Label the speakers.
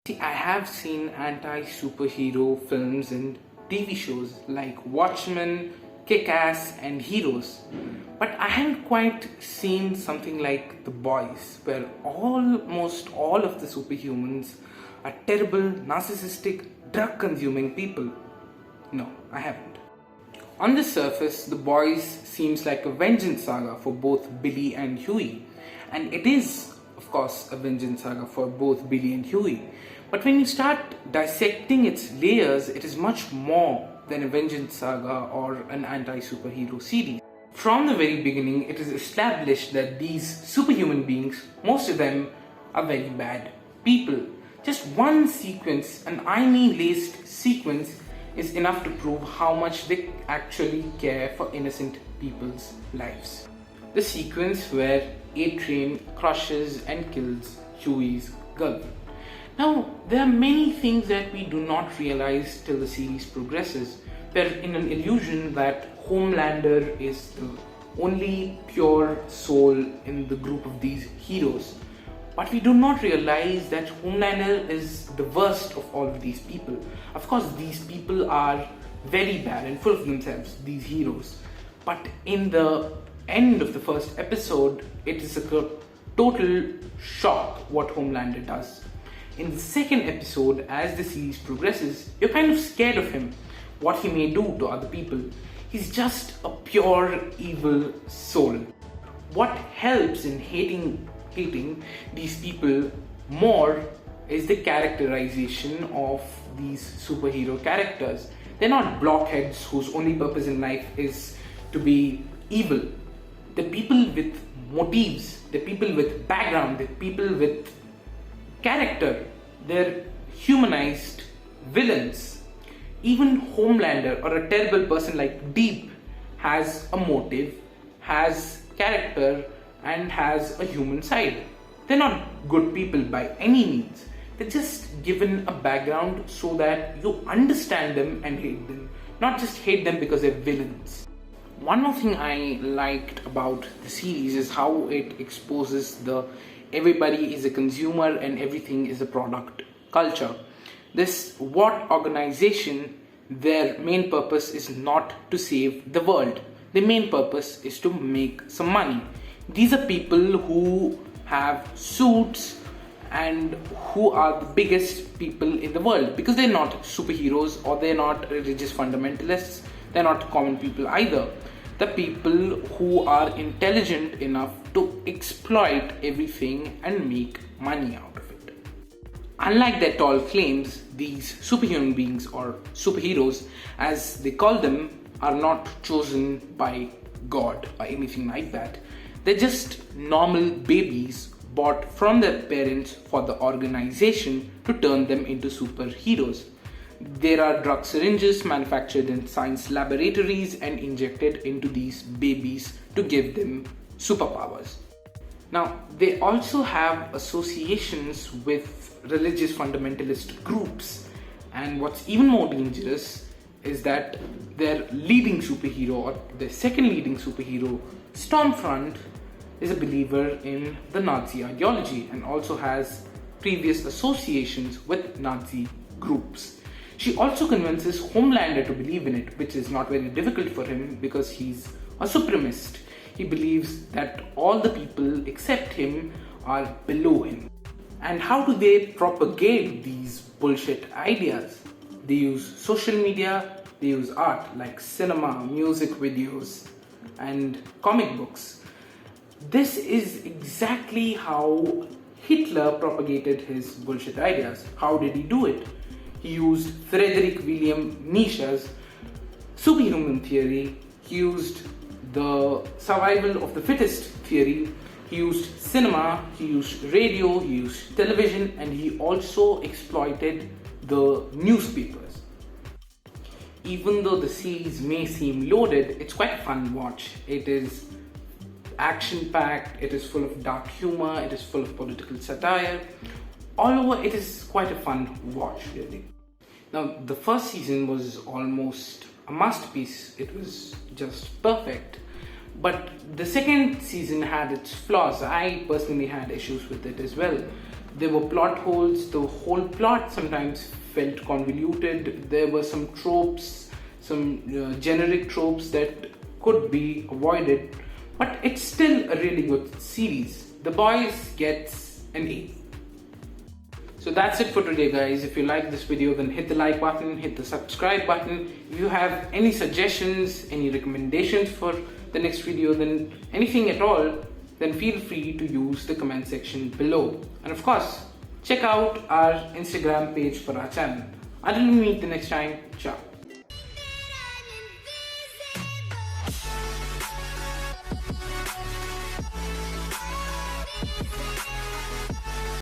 Speaker 1: See, I have seen anti-superhero films and TV shows like Watchmen, Kick-Ass and Heroes, but I haven't quite seen something like The Boys, where almost all of the superhumans are terrible, narcissistic, drug-consuming people. No, I haven't. On the surface, The Boys seems like a vengeance saga for both Billy and Huey, and it is, of course, a vengeance saga for both Billy and Huey. But when you start dissecting its layers, it is much more than a vengeance saga or an anti-superhero series. From the very beginning, it is established that these superhuman beings, most of them, are very bad people. Just one sequence, an irony-laced sequence, is enough to prove how much they actually care for innocent people's lives. The sequence where A-Train crushes and kills Huey's girlfriend. Now, there are many things that we do not realize till the series progresses. We're in an illusion that Homelander is the only pure soul in the group of these heroes. But we do not realize that Homelander is the worst of all of these people. Of course, these people are very bad and full of themselves, these heroes. But in the end of the first episode, it is a total shock what Homelander does. In the second episode, as the series progresses, you're kind of scared of him, what he may do to other people. He's just a pure evil soul. What helps in hating these people more is the characterization of these superhero characters. They're not blockheads whose only purpose in life is to be evil. They're people with motives, they're people with background, they're people with character. They're humanized villains. Even Homelander or a terrible person like Deep has a motive, has character, and has a human side. They're not good people by any means. They're just given a background so that you understand them and hate them, not just hate them because they're villains. One more thing I liked about the series is how it exposes the everybody is a consumer and everything is a product culture. This what organization, their main purpose is not to save the world. Their main purpose is to make some money. These are people who have suits and who are the biggest people in the world because they're not superheroes or they're not religious fundamentalists. They're not common people either. The people who are intelligent enough to exploit everything and make money out of it. Unlike their tall claims, these superhuman beings or superheroes, as they call them, are not chosen by God or anything like that. They're just normal babies bought from their parents for the organization to turn them into superheroes. There are drug syringes manufactured in science laboratories and injected into these babies to give them superpowers. Now, they also have associations with religious fundamentalist groups, and what's even more dangerous is that their leading superhero or their second leading superhero, Stormfront, is a believer in the Nazi ideology and also has previous associations with Nazi groups. She also convinces Homelander to believe in it, which is not very difficult for him because he's a supremacist. He believes that all the people except him are below him. And how do they propagate these bullshit ideas? They use social media, they use art like cinema, music videos, and comic books. This is exactly how Hitler propagated his bullshit ideas. How did he do it? He used Frederick William Nietzsche's superhuman theory. He used the survival of the fittest theory. He used cinema, he used radio, he used television, and he also exploited the newspapers. Even though the series may seem loaded, it's quite a fun watch. It is action-packed, it is full of dark humor, it is full of political satire. All over, it is quite a fun watch, really. Now, the first season was almost a masterpiece. It was just perfect. But the second season had its flaws. I personally had issues with it as well. There were plot holes, the whole plot sometimes felt convoluted, there were some tropes, some generic tropes that could be avoided, but it's still a really good series. The Boys gets an A. So that's it for today, guys. If you like this video, then hit the like button, hit the subscribe button. If you have any suggestions, any recommendations for the next video, then anything at all, then feel free to use the comment section below. And of course, check out our Instagram page for our channel. Until we meet the next time, ciao.